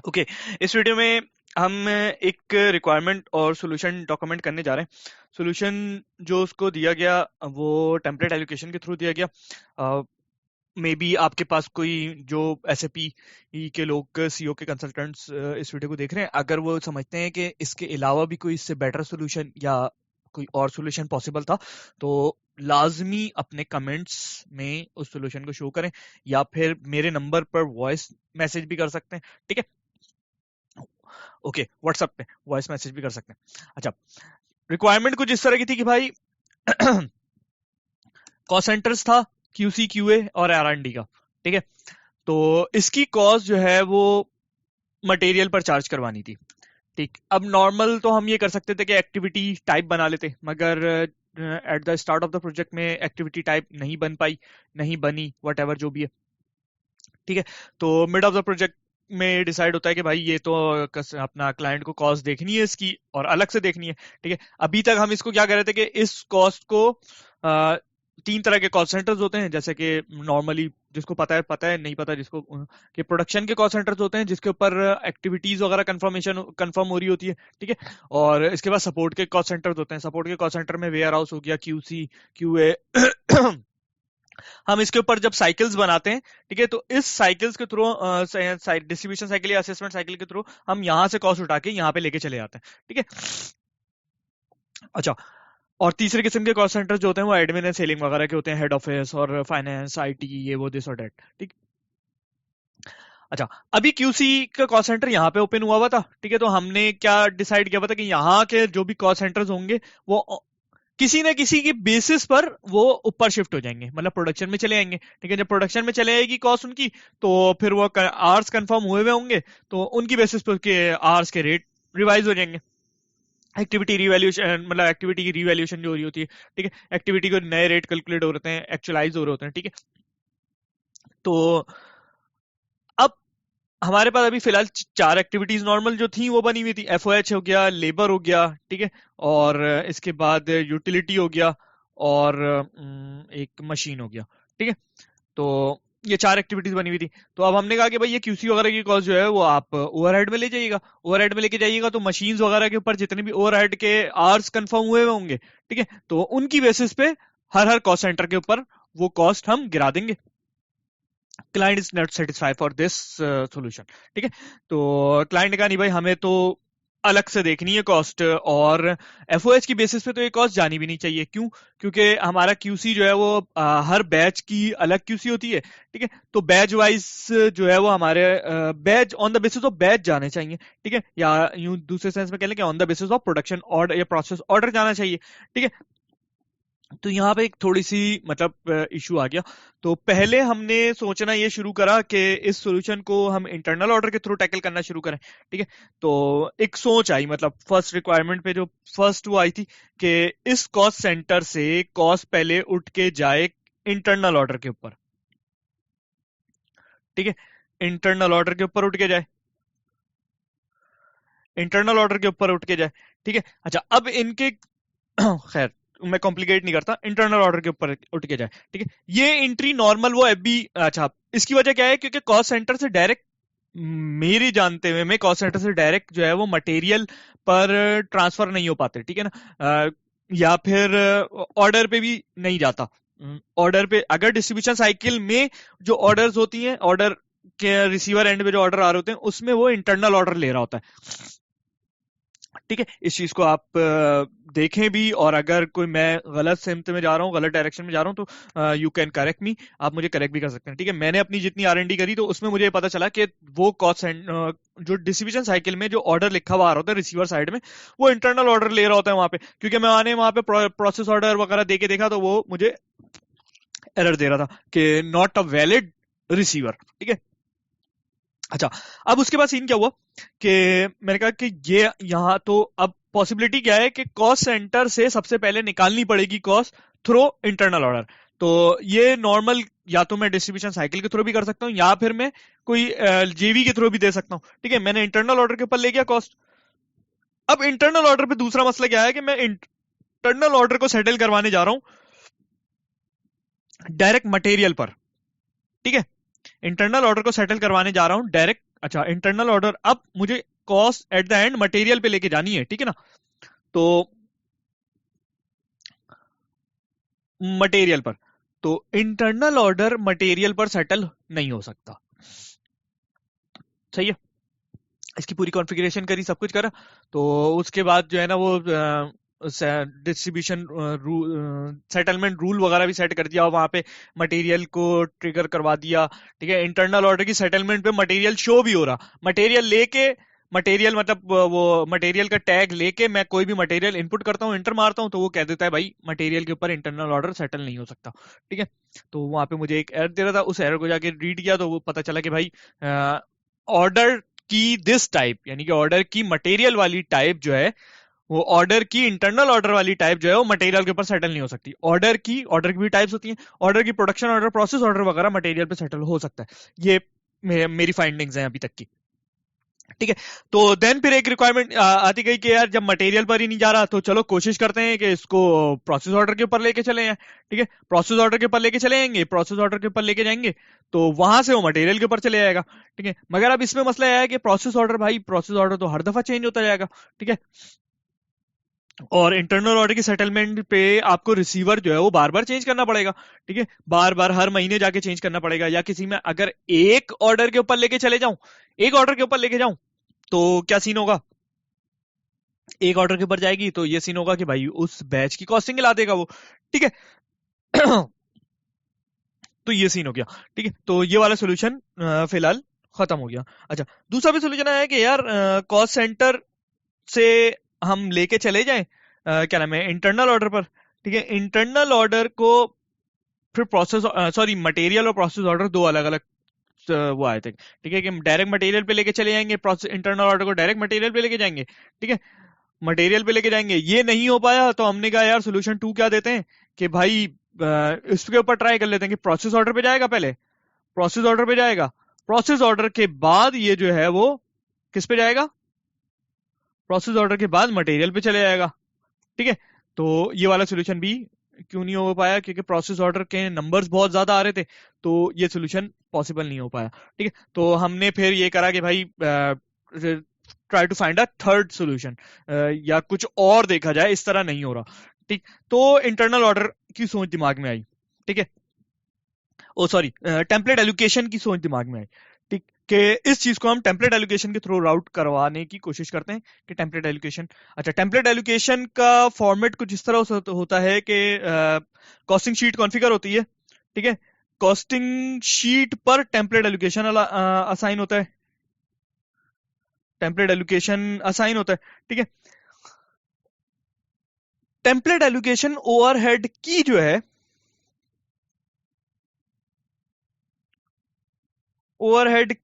Okay, इस video में हम एक रिक्वायरमेंट और सॉल्यूशन डॉक्यूमेंट करने जा रहे हैं। सॉल्यूशन जो उसको दिया गया वो टेम्पलेट एलोकेशन के थ्रू दिया गया। मे बी आपके पास कोई जो एसएपी के लोग, सीओ के कंसल्टेंट्स इस वीडियो को देख रहे हैं, अगर वो समझते हैं कि इसके अलावा भी कोई इससे बेटर सॉल्यूशन या कोई और सॉल्यूशन पॉसिबल था, तो लाजमी अपने कमेंट्स में उस सॉल्यूशन को शो करें, या फिर मेरे नंबर पर वॉइस मैसेज भी कर सकते हैं। ठीक है, ओके, व्हाट्सएप पे वॉइस मैसेज भी कर सकते हैं। अच्छा, रिक्वायरमेंट कुछ इस तरह की थी कि भाई कॉस्ट सेंटर्स था, क्यूसी क्यूए और आर&डी का। ठीक है, तो इसकी कॉस्ट जो है वो मटेरियल पर चार्ज करवानी थी। ठीक, अब नॉर्मल तो हम ये कर सकते थे कि एक्टिविटी टाइप बना लेते, मगर at the start of the project में एक्टिविटी टाइप नहीं बन पाई, नहीं बनी, वट जो भी है। ठीक है, तो मिड ऑफ द प्रोजेक्ट में डिसाइड होता है कि भाई ये तो अपना क्लाइंट को कॉस्ट देखनी है इसकी, और अलग से देखनी है। ठीक है, अभी तक हम इसको क्या कर रहे थे कि इस कॉस्ट को तीन तरह के कॉस्ट सेंटर्स होते हैं, जैसे कि नॉर्मली जिसको पता है, नहीं पता जिसको, कि प्रोडक्शन के कॉस्ट सेंटर्स होते हैं जिसके ऊपर एक्टिविटीज वगैरह कंफर्म हो रही होती है। ठीक है, और इसके बाद सपोर्ट के कॉस्ट सेंटर्स होते हैं। सपोर्ट के कॉस्ट सेंटर में वेयर हाउस हो गया, क्यूसी क्यूए हम इसके ऊपर जब साइकिल्स बनाते हैं, ठीक है, तो इस साइकिल्स के थ्रू, डिस्ट्रीब्यूशन साइकिल या असेसमेंट साइकिल के थ्रू हम यहां से कॉस्ट उठा के यहाँ पे लेके चले जाते हैं। ठीक है, अच्छा, और तीसरे किस्म के कॉस्ट सेंटर्स जो होते हैं वो एडमिन एंड सेलिंग वगैरह के होते हैं, हेड ऑफिस और फाइनेंस, आईटी, ये वो, दिस और डेट। ठीक, अच्छा, अभी क्यूसी का कॉस्ट सेंटर यहाँ पे ओपन हुआ हुआ था। ठीक है, तो हमने क्या डिसाइड किया हुआ था कि यहाँ के जो भी कॉस्ट सेंटर्स होंगे वो किसी न किसी की बेसिस पर वो ऊपर शिफ्ट हो जाएंगे, मतलब प्रोडक्शन में चले आएंगे। ठीक है, जब प्रोडक्शन में चले आएगी कॉस्ट उनकी, तो फिर वो आर्स कंफर्म हुए हुए होंगे, तो उनकी बेसिस पर के आर्स के रेट रिवाइज हो जाएंगे। एक्टिविटी रिवैल्यूएशन, मतलब एक्टिविटी की रिवैल्यूएशन जो हो रही होती है। ठीक है, एक्टिविटी को नए रेट कैलकुलेट हो रहे हैं, एक्चुअलाइज हो रहे होते हैं। ठीक है, तो अब हमारे पास अभी फिलहाल चार एक्टिविटीज नॉर्मल जो थी वो बनी हुई थी। एफओएच हो गया, लेबर हो गया, ठीक है, और इसके बाद यूटिलिटी हो गया, और एक मशीन हो गया। ठीक है, तो ये चार एक्टिविटीज बनी हुई थी। तो अब हमने कहा कि भाई ये क्यूसी वगैरह की कॉस्ट जो है वो आप ओवरहेड में ले जाइएगा। ओवरहेड में लेके जाइएगा तो मशीन्स वगैरह के ऊपर जितने भी ओवरहेड के आवर्स कंफर्म हुए हुए होंगे, ठीक है, तो उनकी बेसिस पे हर हर कॉस्ट सेंटर के ऊपर वो कॉस्ट हम गिरा देंगे। Client is not satisfied for this solution. ठीक है, तो क्लाइंट ने कहा नहीं भाई, हमें तो अलग से देखनी है कॉस्ट, और एफओएच की बेसिस पे तो ये कॉस्ट जानी भी नहीं चाहिए। क्यों? क्योंकि हमारा क्यूसी जो है वो हर बैच की अलग क्यूसी होती है। ठीक है, तो बैच वाइज जो है वो हमारे batch on the basis of batch जाने चाहिए। ठीक है, या यूं दूसरे सेंस में कह लें कि on the basis of production order या प्रोसेस ऑर्डर जाना चाहिए। ठीक है, तो यहाँ पे एक थोड़ी सी मतलब इशू आ गया। तो पहले हमने सोचना ये शुरू करा कि इस सॉल्यूशन को हम इंटरनल ऑर्डर के थ्रू टैकल करना शुरू करें। ठीक है, तो एक सोच आई, मतलब फर्स्ट रिक्वायरमेंट पे जो फर्स्ट वो आई थी कि इस कॉस्ट सेंटर से कॉस्ट पहले उठ के जाए इंटरनल ऑर्डर के ऊपर। ठीक है, इंटरनल ऑर्डर के ऊपर उठ के जाए, इंटरनल ऑर्डर के ऊपर उठ के जाए। ठीक है, अच्छा, अब इनके खैर मैं कॉम्प्लिकेट नहीं करता, इंटरनल ऑर्डर के ऊपर उठ के जाए। ठीक है, ये एंट्री नॉर्मल वो एफबी, अच्छा, इसकी वजह क्या है? क्योंकि कॉस्ट सेंटर से डायरेक्ट, मेरी जानते हुए में कॉस्ट सेंटर से डायरेक्ट जो है वो मटेरियल पर ट्रांसफर नहीं हो पाते। ठीक है ना, या फिर ऑर्डर पे भी नहीं जाता। ऑर्डर पे अगर डिस्ट्रीब्यूशन साइकिल में जो ऑर्डर्स होती हैं, ऑर्डर के रिसीवर एंड पे जो ऑर्डर आ रहे होते हैं, उसमें वो इंटरनल ऑर्डर ले रहा होता है। ठीक है, इस चीज को आप देखें भी, और अगर कोई मैं गलत सिमत में जा रहा हूँ, गलत डायरेक्शन में जा रहा हूँ, तो यू कैन करेक्ट मी, आप मुझे करेक्ट भी कर सकते हैं। ठीक है, मैंने अपनी जितनी आर&डी करी तो उसमें मुझे पता चला कि वो कॉस्ट जो डिस्ट्रीब्यूशन साइकिल में जो ऑर्डर लिखा हुआ आ रहा होता है रिसीवर साइड में, वो इंटरनल ऑर्डर ले रहा होता है वहां पे। क्योंकि मैं आने वहां पे प्रोसेस ऑर्डर वगैरह दे के देखा तो वो मुझे एरर दे रहा था कि नॉट अ वैलिड रिसीवर। ठीक है, अच्छा, अब उसके बाद सीन क्या हुआ कि मैंने कहा कि ये यहाँ तो अब पॉसिबिलिटी क्या है कि कॉस्ट सेंटर से सबसे पहले निकालनी पड़ेगी कॉस्ट थ्रू इंटरनल ऑर्डर। तो ये नॉर्मल, या तो मैं डिस्ट्रीब्यूशन साइकिल के थ्रू भी कर सकता हूँ, या फिर मैं कोई जेवी के थ्रू भी दे सकता हूँ। ठीक है, मैंने इंटरनल ऑर्डर के ऊपर ले गया कॉस्ट। अब इंटरनल ऑर्डर पे दूसरा मसला क्या है कि मैं इंटरनल ऑर्डर को सेटल करवाने जा रहा हूँ डायरेक्ट मटेरियल पर। ठीक है, इंटरनल ऑर्डर को सेटल करवाने जा रहा हूं डायरेक्ट अच्छा, इंटरनल ऑर्डर, अब मुझे cost at the end material पे लेके जानी है, ठीक है ना। तो मटेरियल पर, तो इंटरनल ऑर्डर मटेरियल पर सेटल नहीं हो सकता। सही है, इसकी पूरी कॉन्फ़िगरेशन करी, सब कुछ करा, तो उसके बाद जो है ना वो डिस्ट्रीब्यूशन सेटलमेंट रूल वगैरह भी सेट कर दिया और वहां पे मटेरियल को ट्रिगर करवा दिया। ठीक है, इंटरनल ऑर्डर की सेटलमेंट पे मटेरियल शो भी हो रहा, मटेरियल लेके, मटेरियल मतलब वो मटेरियल का टैग लेके मैं कोई भी मटेरियल इनपुट करता हूँ, इंटर मारता हूँ, तो वो कह देता है भाई मटेरियल के ऊपर इंटरनल ऑर्डर सेटल नहीं हो सकता। ठीक है, तो वहां पे मुझे एक एरर दे रहा था, उस एरर को जाके रीड किया तो वो पता चला कि भाई ऑर्डर की दिस टाइप, यानी कि ऑर्डर की मटेरियल वाली टाइप जो है, वो ऑर्डर की इंटरनल ऑर्डर वाली टाइप जो है वो मटेरियल के ऊपर सेटल नहीं हो सकती। ऑर्डर की भी टाइप्स होती हैं, ऑर्डर की प्रोडक्शन ऑर्डर, प्रोसेस ऑर्डर वगैरह मटेरियल पे सेटल हो सकता है। ये मेरी फाइंडिंग्स हैं अभी तक की। ठीक है, तो देन फिर एक रिक्वायरमेंट आती गई कि यार जब मटेरियल पर ही नहीं जा रहा तो चलो कोशिश करते हैं कि इसको प्रोसेस ऑर्डर के ऊपर लेके चले हैं। ठीक है, प्रोसेस ऑर्डर के ऊपर लेके चले जाएंगे, प्रोसेस ऑर्डर के ऊपर लेके जाएंगे तो वहां से वो मटेरियल के ऊपर चले जाएगा। ठीक है, मगर अब इसमें मसला यह है कि प्रोसेस ऑर्डर, भाई प्रोसेस ऑर्डर तो हर दफा चेंज होता जाएगा। ठीक है, और इंटरनल ऑर्डर की सेटलमेंट पे आपको रिसीवर जो है वो बार बार चेंज करना पड़ेगा। ठीक है, बार बार हर महीने जाके चेंज करना पड़ेगा, या किसी में अगर एक ऑर्डर के ऊपर लेके चले जाऊं, एक ऑर्डर के ऊपर लेके जाऊं तो क्या सीन होगा, एक ऑर्डर के ऊपर जाएगी तो ये सीन होगा कि भाई उस बैच की कॉस्टिंग हिला देगा वो। ठीक है, तो ये सीन हो गया। ठीक है, तो ये वाला सोल्यूशन फिलहाल खत्म हो गया। अच्छा, दूसरा भी सोल्यूशन आया कि यार कॉस्ट सेंटर से हम लेके चले जाएं क्या नाम है, इंटरनल ऑर्डर पर। ठीक है, इंटरनल ऑर्डर को फिर प्रोसेस, सॉरी मटेरियल और प्रोसेस ऑर्डर दो अलग अलग वो आए थे। ठीक है, कि डायरेक्ट मटेरियल पे लेके चले जाएंगे, प्रोसेस इंटरनल ऑर्डर को डायरेक्ट मटेरियल पे लेके जाएंगे। ठीक है, मटेरियल पे लेके जाएंगे, ये नहीं हो पाया तो हमने कहा यार सोल्यूशन टू क्या देते हैं कि भाई इसके ऊपर ट्राई कर लेते हैं कि प्रोसेस ऑर्डर पे जाएगा, पहले प्रोसेस ऑर्डर पे जाएगा, प्रोसेस ऑर्डर के बाद ये जो है वो किस पे जाएगा, प्रोसेस ऑर्डर के बाद मटेरियल पे चले जाएगा। ठीक है, तो ये वाला सोल्यूशन भी क्यों नहीं हो पाया, क्योंकि प्रोसेस ऑर्डर के नंबर्स बहुत ज्यादा आ रहे थे, तो ये सोल्यूशन पॉसिबल नहीं हो पाया। ठीक है, तो हमने फिर ये करा कि भाई try to find a third solution, या कुछ और देखा जाए, इस तरह नहीं हो रहा। ठीक, तो इंटरनल ऑर्डर की सोच दिमाग में आई। ठीक है, ओ सॉरी, टेम्पलेट एलोकेशन की सोच दिमाग में आई। ठीक, कि इस चीज को हम टेम्पलेट एलोकेशन के थ्रू राउट करवाने की कोशिश करते हैं कि टेम्पलेट एलोकेशन, अच्छा टेम्पलेट एलोकेशन का फॉर्मेट कुछ इस तरह होता है कि कॉस्टिंग शीट कॉन्फ़िगर होती है। ठीक है, कॉस्टिंग शीट पर टेम्पलेट एलोकेशन असाइन होता है, टेम्पलेट एलोकेशन असाइन होता है। ठीक है, टेम्पलेट एलोकेशन ओवरहेड की जो है, ओवरहेड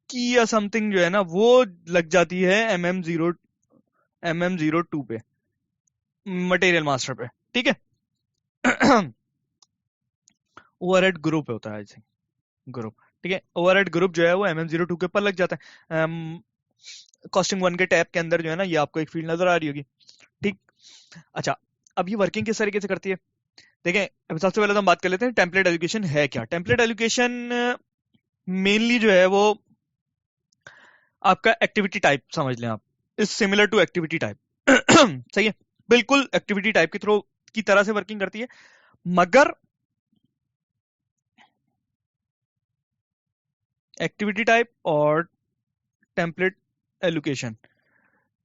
की या समथिंग जो है ना वो लग जाती है MM02 पे, मटेरियल मास्टर पे। ठीक है, ओवरहेड ग्रुप होता है आई थिंक, ग्रुप। ठीक है, ओवरहेड ग्रुप जो है वो MM02 के ऊपर लग जाता है। कॉस्टिंग वन के टैब के अंदर जो है ना ये आपको एक फील्ड नजर आ रही होगी। ठीक, अच्छा, अब ये वर्किंग किस तरीके से करती है देखें। अब सबसे पहले तो हम बात कर लेते हैं टेम्पलेट एलोकेशन है क्या। टेम्पलेट एलोकेशन मेनली जो है वो आपका एक्टिविटी टाइप समझ लें आप, is similar to activity type. सही है, बिल्कुल एक्टिविटी टाइप की थ्रो की तरह से वर्किंग करती है, मगर एक्टिविटी टाइप और template allocation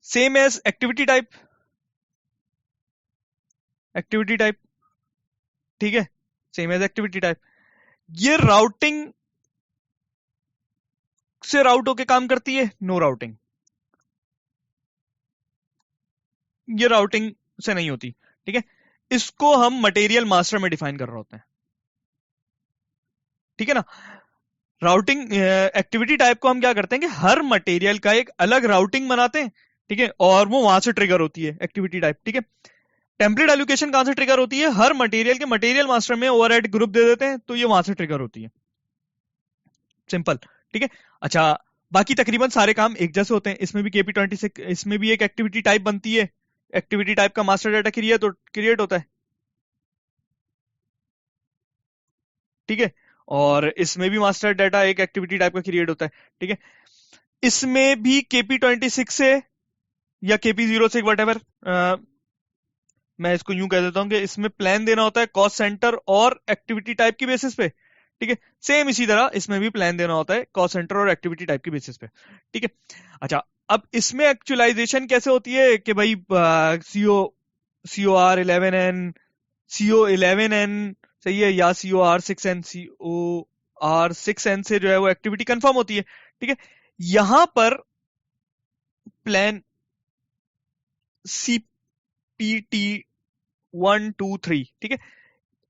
same as activity type, activity type. ठीक है, सेम एज एक्टिविटी टाइप, ये राउटिंग से राउट होके काम करती है, नो राउटिंग, ये राउटिंग से नहीं होती। ठीक है, इसको हम मटेरियल मास्टर में डिफाइन कर रहे होते हैं। ठीक है ना, राउटिंग एक्टिविटी टाइप को हम क्या करते हैं कि हर मटेरियल का एक अलग राउटिंग बनाते हैं। ठीक है, और वो वहां से ट्रिगर होती है एक्टिविटी टाइप। ठीक है, टेम्पलेट एलोकेशन कहां से ट्रिगर होती है, हर मटेरियल के मटेरियल मास्टर में ओवरहेड ग्रुप दे देते हैं तो ये वहां से ट्रिगर होती है, सिंपल। ठीक है, अच्छा, बाकी तकरीबन सारे काम एक जैसे होते हैं, इसमें भी KP26, इसमें भी एक एक्टिविटी टाइप बनती है, एक्टिविटी टाइप का मास्टर डाटा क्रिएट होता है। ठीक है, और इसमें भी मास्टर डाटा एक एक्टिविटी टाइप का क्रिएट होता है, ठीक है। इसमें भी KP26 से या KP06 वट, मैं इसको यूं कह देता हूं कि इसमें प्लान देना होता है कॉस्ट सेंटर और एक्टिविटी टाइप की बेसिस पे, ठीक है। सेम इसी तरह इसमें भी प्लान देना होता है कॉस्ट सेंटर और एक्टिविटी टाइप की बेसिस पे, ठीक है। अच्छा, अब इसमें एक्चुअलाइजेशन कैसे होती है कि भाई COR11N, CO11N सही है, या COR6N, COR6N से जो है वो एक्टिविटी कंफर्म होती है, ठीक है। यहां पर प्लान CPT123, ठीक है।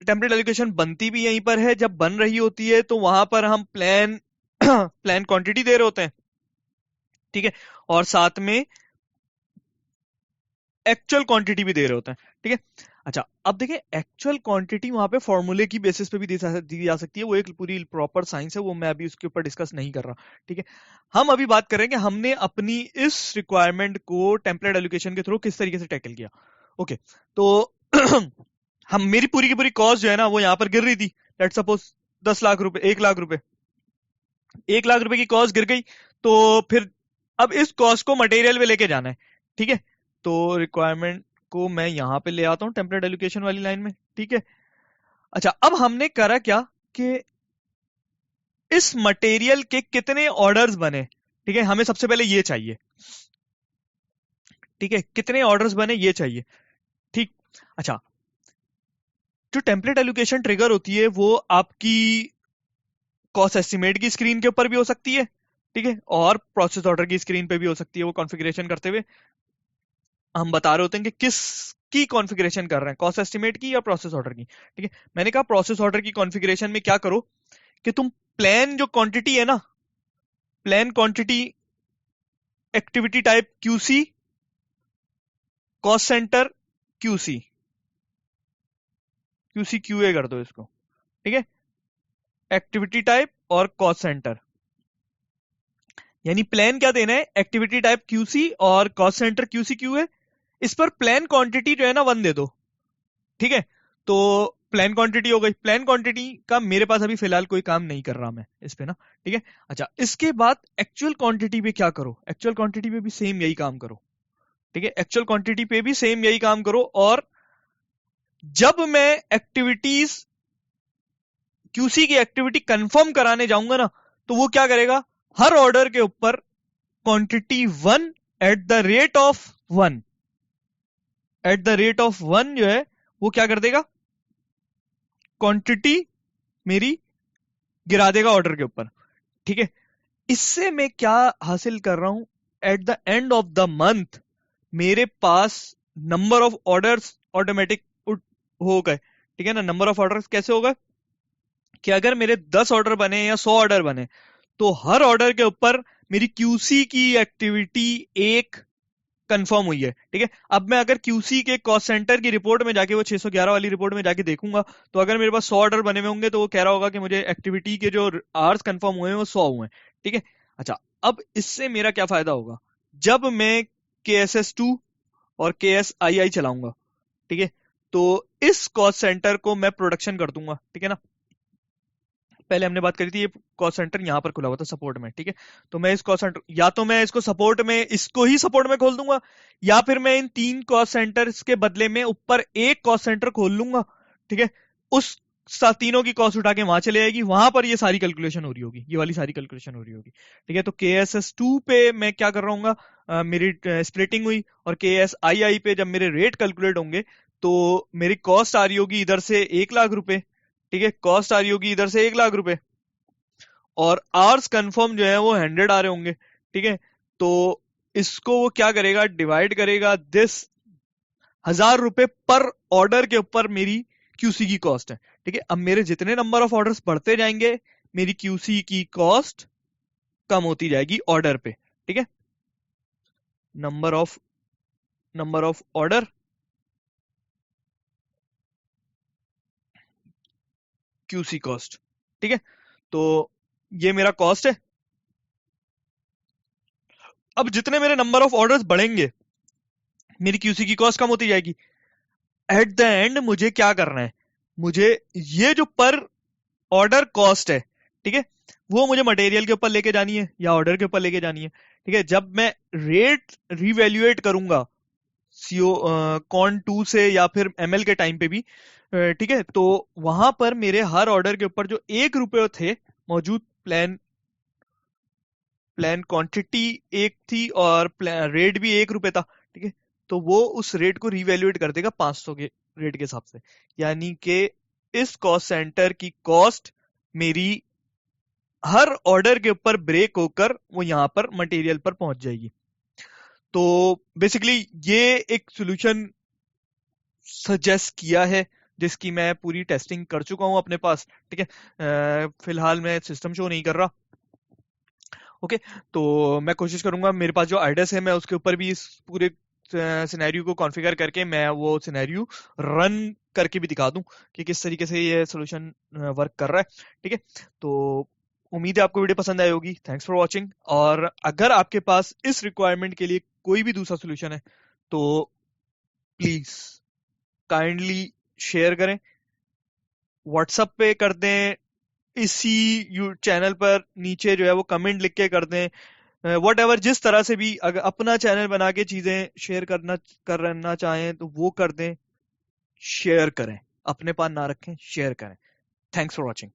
टेम्पलेट एलोकेशन बनती भी यहीं पर है, जब बन रही होती है तो वहां पर हम प्लान प्लान क्वांटिटी दे रहे होते हैं, ठीक है, और साथ में एक्चुअल क्वांटिटी भी दे रहे होते हैं, ठीक है। अच्छा, अब देखिए एक्चुअल क्वांटिटी वहां पे फॉर्मूले की बेसिस पे भी दी जा सकती है, वो एक पूरी प्रॉपर साइंस है, वो मैं अभी उसके ऊपर डिस्कस नहीं कर रहा, ठीक है। हम अभी बात करेंगे हमने अपनी इस रिक्वायरमेंट को टेम्पलेट एलोकेशन के थ्रू किस तरीके से टैकल किया। ओके, तो हम मेरी पूरी की पूरी कॉस्ट जो है ना वो यहां पर गिर रही थी, लेट्स सपोज 10 लाख रुपए, 1 लाख रुपए, 1 लाख रुपए की कॉस्ट गिर गई, तो फिर अब इस कॉस्ट को मटेरियल पे लेके जाना है, ठीक है। तो रिक्वायरमेंट को मैं यहां पे ले आता हूं टेम्पलेट एलोकेशन वाली लाइन में, ठीक है। अच्छा, अब हमने करा क्या कि इस मटेरियल के कितने ऑर्डर्स बने, ठीक है, हमें सबसे पहले ये चाहिए, ठीक है, कितने ऑर्डर्स बने ये चाहिए, ठीक। अच्छा, जो टेम्पलेट एलोकेशन ट्रिगर होती है वो आपकी कॉस्ट एस्टिमेट की स्क्रीन के ऊपर भी हो सकती है, ठीक है, और प्रोसेस ऑर्डर की स्क्रीन पे भी हो सकती है। वो कॉन्फ़िगरेशन करते हुए हम बता रहे होते हैं कि किस की कॉन्फ़िगरेशन कर रहे हैं, कॉस्ट एस्टिमेट की या प्रोसेस ऑर्डर की, ठीक है। मैंने कहा प्रोसेस ऑर्डर की कॉन्फ़िगरेशन में क्या करो कि तुम प्लान जो क्वांटिटी है ना, plan quantity activity type QC, cost centre QC, QA कर दो इसको, ठीक है, एक्टिविटी टाइप और कॉस्ट सेंटर, यानी प्लान क्या देना है, एक्टिविटी टाइप QC और कॉस्ट सेंटर QA। इस पर प्लान क्वांटिटी जो है ना 1 दे दो, ठीक है। तो प्लान क्वांटिटी हो गई, प्लान क्वांटिटी का मेरे पास अभी फिलहाल कोई काम नहीं कर रहा मैं इस पे ना, ठीक है। अच्छा, इसके बाद एक्चुअल क्वांटिटी पे क्या करो, एक्चुअल क्वांटिटी पे भी सेम यही काम करो, ठीक है, एक्चुअल क्वांटिटी पे भी सेम यही काम करो। और जब मैं एक्टिविटीज QC की एक्टिविटी कंफर्म कराने जाऊंगा ना, तो वो क्या करेगा, हर ऑर्डर के ऊपर quantity 1 at the rate of 1, at the rate of 1 जो है वो क्या कर देगा, क्वांटिटी मेरी गिरा देगा ऑर्डर के ऊपर, ठीक है। इससे मैं क्या हासिल कर रहा हूं, at the end of the month मेरे पास नंबर ऑफ ऑर्डर्स ऑटोमेटिक हो गए, ठीक है ना। नंबर ऑफ ऑर्डर्स कैसे होगा कि अगर मेरे 10 ऑर्डर बने या 100 ऑर्डर बने, तो हर ऑर्डर के ऊपर मेरी QC की एक्टिविटी एक कंफर्म हुई है, ठीक है। अब मैं अगर QC के कॉस्ट सेंटर की रिपोर्ट में जाके, वो 611 वाली रिपोर्ट में जाके देखूंगा, तो अगर मेरे पास 100 ऑर्डर बने हुए होंगे तो वो कह रहा होगा कि मुझे एक्टिविटी के जो आवर्स कंफर्म हुए हैं वो 100 हुए हैं, ठीक है। अच्छा, अब इससे मेरा क्या फायदा होगा, जब मैं KSS2 और KSII चलाऊंगा, ठीक है, तो इस कॉस्ट सेंटर को मैं प्रोडक्शन कर दूंगा, ठीक है ना। पहले हमने बात करी थी, ये कॉस्ट सेंटर यहां पर खुला हुआ था सपोर्ट में, ठीक है। तो मैं इस कॉस्ट सेंटर, या तो मैं इसको सपोर्ट में, इसको ही सपोर्ट में खोल दूंगा, या फिर मैं इन 3 कॉस्ट सेंटर्स के बदले में ऊपर एक कॉस्ट सेंटर खोल लूंगा, ठीक है। उस तीनों की कॉस्ट उठा के वहां चले जाएगी, वहां पर ये सारी कैलकुलेशन हो रही होगी, ये वाली सारी कैलकुलेशन हो रही होगी, ठीक है। तो KSS2 पे मैं क्या कर रहा हूँ, मेरी स्प्लिटिंग हुई, और KSII पे जब मेरे रेट कैलकुलेट होंगे तो मेरी कॉस्ट आ रही होगी इधर से 1 लाख रुपए, ठीक है, कॉस्ट आ रही होगी इधर से 1 लाख रुपए, और आवर्स कंफर्म जो है वो 100 आ रहे होंगे, ठीक है। तो इसको वो क्या करेगा, डिवाइड करेगा दिस 1000 रुपए पर ऑर्डर के ऊपर मेरी QC की कॉस्ट है, ठीक है। अब मेरे जितने नंबर ऑफ ऑर्डर्स बढ़ते जाएंगे, मेरी QC की कॉस्ट कम होती जाएगी ऑर्डर पे, ठीक है। Number of order QC cost, ठीक है। तो ये मेरा कॉस्ट है। अब जितने मेरे नंबर ऑफ ऑर्डर्स बढ़ेंगे, मेरी QC की कॉस्ट कम होती जाएगी। एट द एंड मुझे क्या करना है, मुझे ये जो पर ऑर्डर कॉस्ट है, ठीक है, वो मुझे मटेरियल के ऊपर लेके जानी है या ऑर्डर के ऊपर लेके जानी है, ठीक है। जब मैं रेट रिवैल्यूएट करूंगा सीओ कॉन 2 से या फिर एमएल के टाइम पे भी, ठीक है, तो वहां पर मेरे हर ऑर्डर के ऊपर जो 1 रुपये थे मौजूद, प्लान प्लान क्वांटिटी एक थी और रेट भी 1 रुपये था, ठीक है, तो वो उस रेट को रिवैल्यूएट कर देगा 500 के रेट के हिसाब से। यानी कि इस कॉस्ट सेंटर की कॉस्ट मेरी हर ऑर्डर के ऊपर ब्रेक होकर वो यहाँ पर मटेरियल पर पहुंच जाएगी। तो बेसिकली ये एक सॉल्यूशन सजेस्ट किया है जिसकी मैं पूरी टेस्टिंग कर चुका हूं अपने पास, ठीक है। फिलहाल मैं सिस्टम शो नहीं कर रहा, ओके। तो मैं कोशिश करूंगा मेरे पास जो आइडियाज है मैं उसके ऊपर भी इस पूरे सिनेरियो को कॉन्फ़िगर करके मैं वो सिनेरियो रन करके भी दिखा दूं कि किस तरीके से ये सॉल्यूशन वर्क कर रहा है, ठीक है। तो उम्मीद है आपको वीडियो पसंद आई होगी। Thanks for watching. और अगर आपके पास इस रिक्वायरमेंट के लिए कोई भी दूसरा सॉल्यूशन है तो प्लीज काइंडली शेयर करें, व्हाट्सएप पे कर दें, इसी चैनल पर नीचे जो है वो कमेंट लिख के कर दें, वट एवर जिस तरह से भी अगर अपना चैनल बना के चीजें शेयर करना चाहें तो वो कर दें। शेयर करें, अपने पास ना रखें, शेयर करें। Thanks for watching.